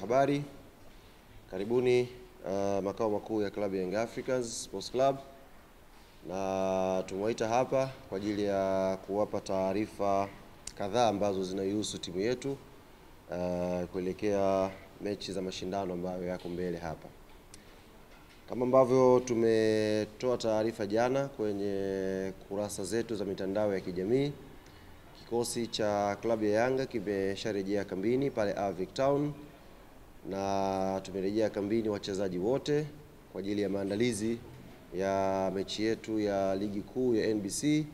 Habari, karibuni makao makuu ya klabu ya Young Africans Sports Club, na tumewaita hapa kwa ajili ya kuwapa taarifa kadhaa ambazo zinahusu timu yetu kuelekea mechi za mashindano ambayo yako mbele hapa. Kama ambavyo tumetoa taarifa jana kwenye kurasa zetu za mitandao ya kijamii, kikosi cha klabu ya Yanga kimesharejea kambini pale Avic Town, na tumerejea kambini wachezaji wote kwa ajili ya maandalizi ya mechi yetu ya ligi kuu ya NBC,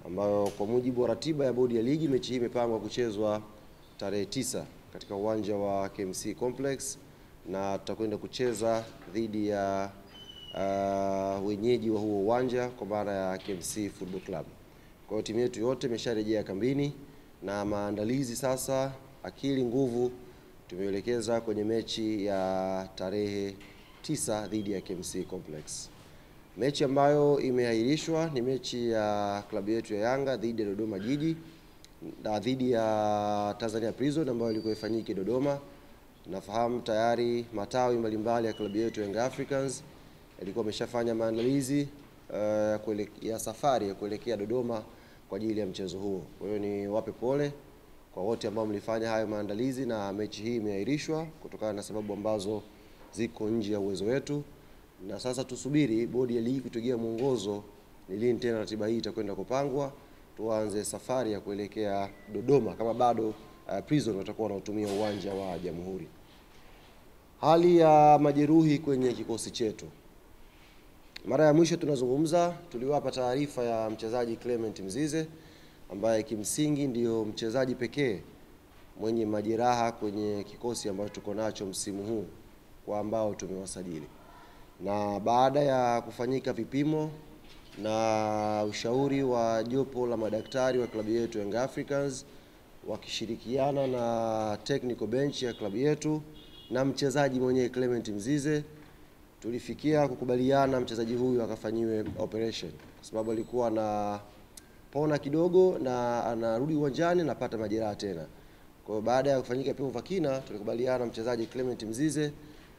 ambayo kwa mujibu wa ratiba ya bodi ya ligi mechi hii imepangwa kuchezwa tarehe 9 katika uwanja wa KMC Complex, na tutakwenda kucheza dhidi ya wenyeji wa huo uwanja kwa maana ya KMC Football Club. Kwa hiyo timu yetu yote imesharejea kambini na maandalizi sasa, akili nguvu tumeelekeza kwenye mechi ya tarehe 9 dhidi ya KMC Complex. Mechi ambayo imeahirishwa ni mechi ya klabu yetu ya Yanga dhidi ya Dodoma Jiji na dhidi ya Tanzania Prison ambayo ilikuwa ifanyike Dodoma. Nafahamu tayari matawi mbalimbali ya klabu yetu Young Africans ilikuwa imeshafanya maandalizi ya safari ya kuelekea Dodoma kwa ajili ya mchezo huo. Kwa hiyo ni wape pole kwa wote ambao mlifanya hayo maandalizi, na mechi hii imeahirishwa kutokana na sababu ambazo ziko nje ya uwezo wetu, na sasa tusubiri bodi ya ligi kutugia mwongozo ni lini tena ratiba hii itakwenda kupangwa, tuanze safari ya kuelekea Dodoma kama bado Prison watakuwa wanatumia uwanja wa Jamhuri. Hali ya majeruhi kwenye kikosi chetu. Mara ya mwisho tunazungumza tuliwapa taarifa ya mchezaji Clement Mzize ambaye kimsingi ndio mchezaji pekee mwenye majeraha kwenye kikosi ambacho tuko nacho msimu huu kwa ambao tumewasajili. Na baada ya kufanyika vipimo na ushauri wa jopo la madaktari wa klabu yetu Young Africans wakishirikiana na technical bench ya klabu yetu na mchezaji mwenyewe Clement Mzize, tulifikia kukubaliana mchezaji huyu akafanyiwe operation kwa sababu alikuwa na pona kidogo na anarudi uwanjani napata majeraha tena. Kwa hiyo baada ya kufanyika vipimo vya kina, tulikubaliana mchezaji Clement Mzize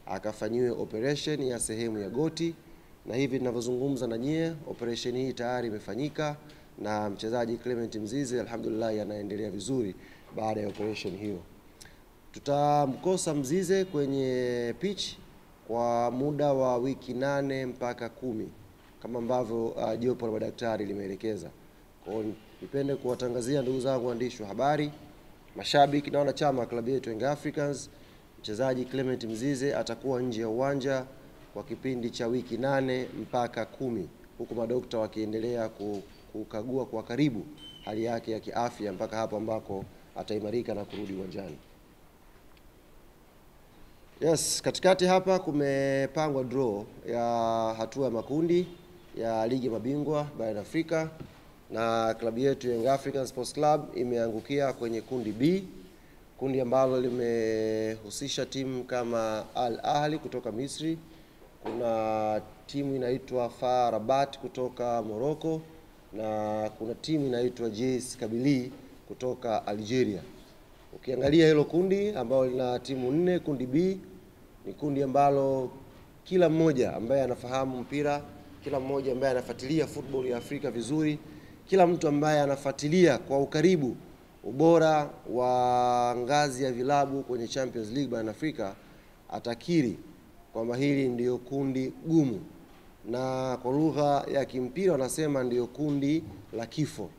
akafanyiwe operation ya sehemu ya goti, na hivi ninavyozungumza na nyie operation hii tayari imefanyika na mchezaji Clement Mzize alhamdulillah anaendelea vizuri baada ya operation hiyo. Tutamkosa Mzize kwenye pitch kwa muda wa wiki 8 mpaka 10 kama ambavyo jopo la madaktari limeelekeza. Kwa hiyo nipende kuwatangazia ndugu zangu waandishi wa habari, mashabiki na wanachama wa klabu yetu Young Africans, mchezaji Clement Mzize atakuwa nje ya uwanja kwa kipindi cha wiki 8 mpaka 10, huku madokta wakiendelea kukagua kwa karibu hali yake ya kiafya mpaka hapo ambako ataimarika na kurudi uwanjani. Yes, katikati hapa kumepangwa draw ya hatua ya makundi ya ligi mabingwa barani Afrika, na klabu yetu Young Africans Sports Club imeangukia kwenye kundi B, kundi ambalo limehusisha timu kama Al Ahly kutoka Misri, kuna timu inaitwa FAR Rabat kutoka Morocco, na kuna timu inaitwa JS Kabylie kutoka Algeria. Ukiangalia hilo kundi ambalo lina timu 4, kundi B ni kundi ambalo kila mmoja ambaye anafahamu mpira, kila mmoja ambaye anafuatilia football ya Afrika vizuri, kila mtu ambaye anafuatilia kwa ukaribu ubora wa ngazi ya vilabu kwenye Champions League barani Afrika atakiri kwamba hili ndio kundi gumu, na kwa lugha ya kimpira wanasema ndio kundi la kifo.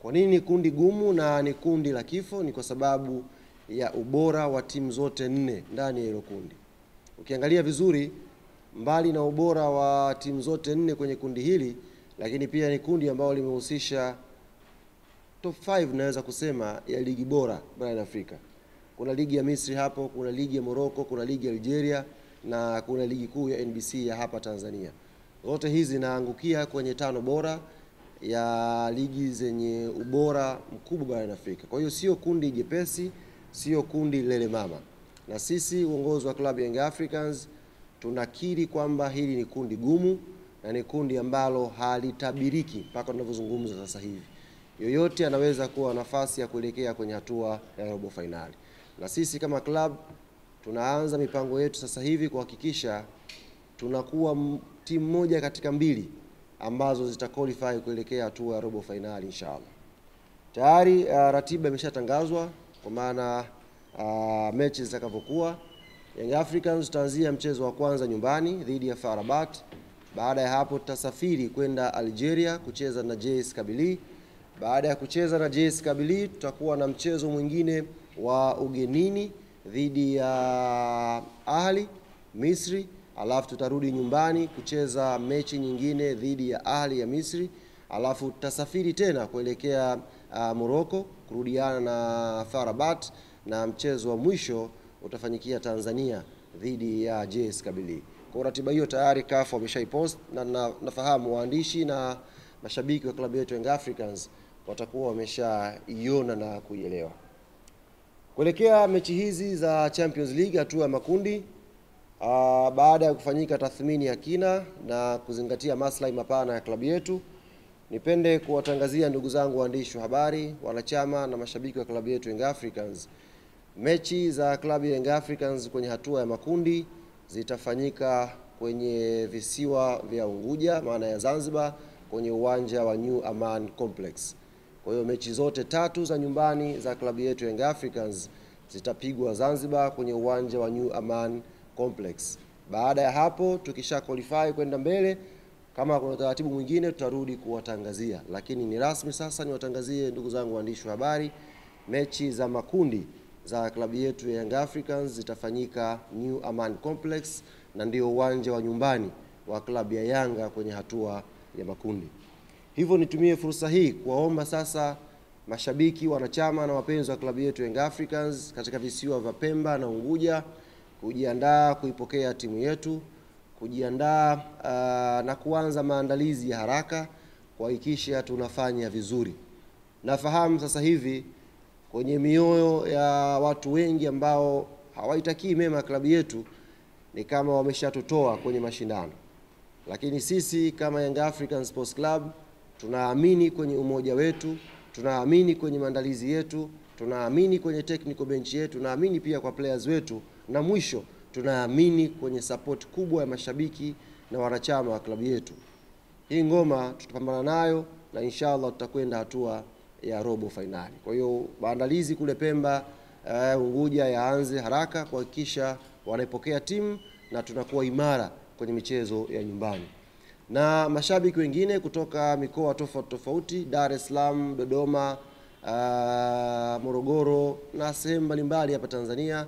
Kwa nini kundi gumu na ni kundi la kifo? Ni kwa sababu ya ubora wa timu zote 4 ndani ya hilo kundi. Ukiangalia vizuri, mbali na ubora wa timu zote 4 kwenye kundi hili, lakini pia ni kundi ambalo limehusisha top 5 naweza kusema ya ligi bora barani Afrika. Kuna ligi ya Misri hapo, kuna ligi ya Morocco, kuna ligi ya Algeria na kuna ligi kuu ya NBC ya hapa Tanzania. Zote hizi zinaangukia kwenye 5 bora ya ligi zenye ubora mkubwa barani Afrika. Kwa hiyo sio kundi jepesi, sio kundi lele mama. Na sisi uongozi wa klabu ya Young Africans tunakiri kwamba hili ni kundi gumu na ni kundi ambalo halitabiriki mpaka tunavyozungumza sasa hivi. Yoyote anaweza kuwa nafasi ya kuelekea kwenye hatua ya robo finali. Na sisi kama club tunaanza mipango yetu sasa hivi kuhakikisha tunakuwa timu moja katika mbili ambazo zitaqualify kuelekea hatua ya robo finali inshallah. Tayari ratiba imeshatangazwa kwa maana mechi zitakavyokuwa. Young Africans tutaanzia mchezo wa kwanza nyumbani dhidi ya FAR Rabat. Baada ya hapo tutasafiri kwenda Algeria kucheza na JS Kabylie. Baada ya kucheza na JS Kabylie tutakuwa na mchezo mwingine wa ugenini dhidi ya Ahli Misri, alafu tutarudi nyumbani kucheza mechi nyingine dhidi ya Ahli ya Misri, alafu tutasafiri tena kuelekea Morocco kurudiana na FAR Rabat, na mchezo wa mwisho utafanyikia Tanzania dhidi ya JS Kabylie. Kwa ratiba hiyo tayari CAF wameshaipost na nafahamu waandishi na mashabiki wa klabu yetu Young Africans watakuwa wameshaiona na kuielewa. Kuelekea mechi hizi za Champions League hatua ya makundi, baada ya kufanyika tathmini ya kina na kuzingatia maslahi mapana ya klabu yetu, nipende kuwatangazia ndugu zangu waandishi wa habari, wanachama na mashabiki wa klabu yetu Young Africans, mechi za klabu ya Young Africans kwenye hatua ya makundi zitafanyika kwenye visiwa vya Unguja, maana ya Zanzibar, kwenye uwanja wa New Aman Complex. Kwa hiyo mechi zote tatu za nyumbani za klabu yetu Young Africans zitapigwa Zanzibar kwenye uwanja wa New Aman Complex. Baada ya hapo tukisha qualify kwenda mbele, kama kuna taratibu mwingine tutarudi kuwatangazia, lakini ni rasmi sasa niwatangazie ndugu zangu waandishi wa habari, mechi za makundi za klabu yetu Young Africans zitafanyika New Aman Complex, na ndio uwanja wa nyumbani wa klabu ya Yanga kwenye hatua ya makundi. Hivyo nitumie fursa hii kuwaomba sasa mashabiki, wanachama na wapenzi wa klabu yetu Young Africans katika visiwa vya Pemba na Unguja kujiandaa kuipokea timu yetu, kujiandaa na kuanza maandalizi ya haraka kuhakikisha tunafanya vizuri. Nafahamu sasa hivi kwenye mioyo ya watu wengi ambao hawaitakii mema klabu yetu ni kama wameshatutoa kwenye mashindano, lakini sisi kama Young African Sports Club tunaamini kwenye umoja wetu, tunaamini kwenye maandalizi yetu, tunaamini kwenye technical bench yetu, tunaamini pia kwa players wetu, na mwisho tunaamini kwenye support kubwa ya mashabiki na wanachama wa klabu yetu. Hii ngoma tutapambana nayo na inshallah tutakwenda hatua ya robo finali. Kwa hiyo maandalizi kule Pemba, Unguja yaanze haraka kuhakikisha wanaipokea timu na tunakuwa imara kwenye michezo ya nyumbani. Na mashabiki wengine kutoka mikoa tofauti tofauti, Dar es Salaam, Dodoma, Morogoro na sehemu mbalimbali hapa Tanzania,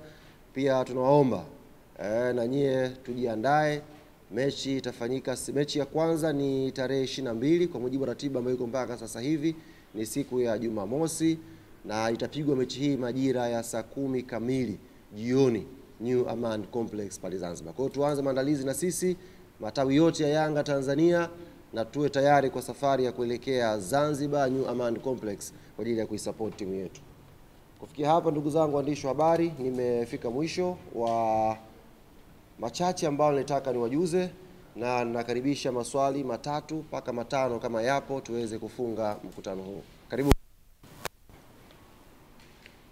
pia tunawaomba na nyie tujiandae. Mechi itafanyika, mechi ya kwanza ni tarehe 22 kwa mujibu wa ratiba ambayo iko mpaka sasa hivi, ni siku ya Jumamosi, na itapigwa mechi hii majira ya saa 10 kamili jioni New Aman Complex pale Zanzibar. Kwa hiyo tuanze maandalizi na sisi matawi yote ya Yanga Tanzania na tuwe tayari kwa safari ya kuelekea Zanzibar New Aman Complex kwa ajili ya kuisupport timu yetu. Kufikia hapa ndugu zangu waandishi wa habari, nimefika mwisho wa machache ambayo nilitaka niwajuze, na nakaribisha maswali 3 mpaka 5 kama yapo tuweze kufunga mkutano huu. Karibu.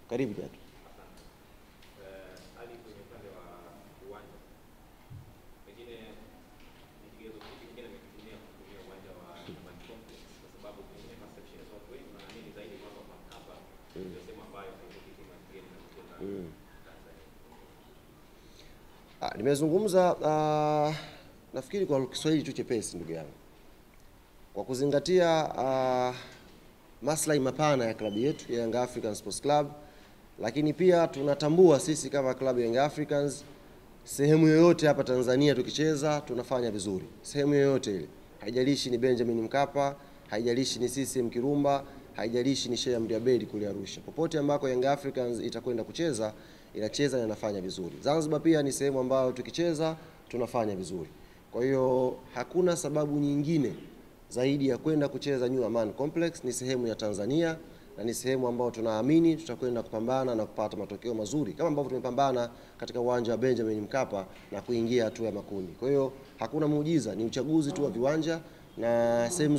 Karibu Jatu. Nimezungumza nafikiri kwa Kiswahili tu chepesi ndugu yangu, kwa kuzingatia maslahi mapana ya klabu yetu ya Young African Sports Club, lakini pia tunatambua sisi kama klabu ya Young Africans sehemu yoyote hapa Tanzania tukicheza tunafanya vizuri, sehemu yoyote ile, haijalishi ni Benjamin Mkapa, haijalishi ni CCM Kirumba, haijalishi ni Sheikh Amri Abeid kule Arusha, popote ambako Young Africans itakwenda kucheza inacheza na inafanya vizuri. Zanzibar pia ni sehemu ambayo tukicheza tunafanya vizuri. Kwa hiyo hakuna sababu nyingine zaidi ya kwenda kucheza New Aman Complex. Ni sehemu ya Tanzania na ni sehemu ambayo tunaamini tutakwenda kupambana na kupata matokeo mazuri kama ambavyo tumepambana katika uwanja wa Benjamin Mkapa na kuingia hatua ya makundi. Kwa hiyo hakuna muujiza, ni uchaguzi tu wa viwanja na sehemu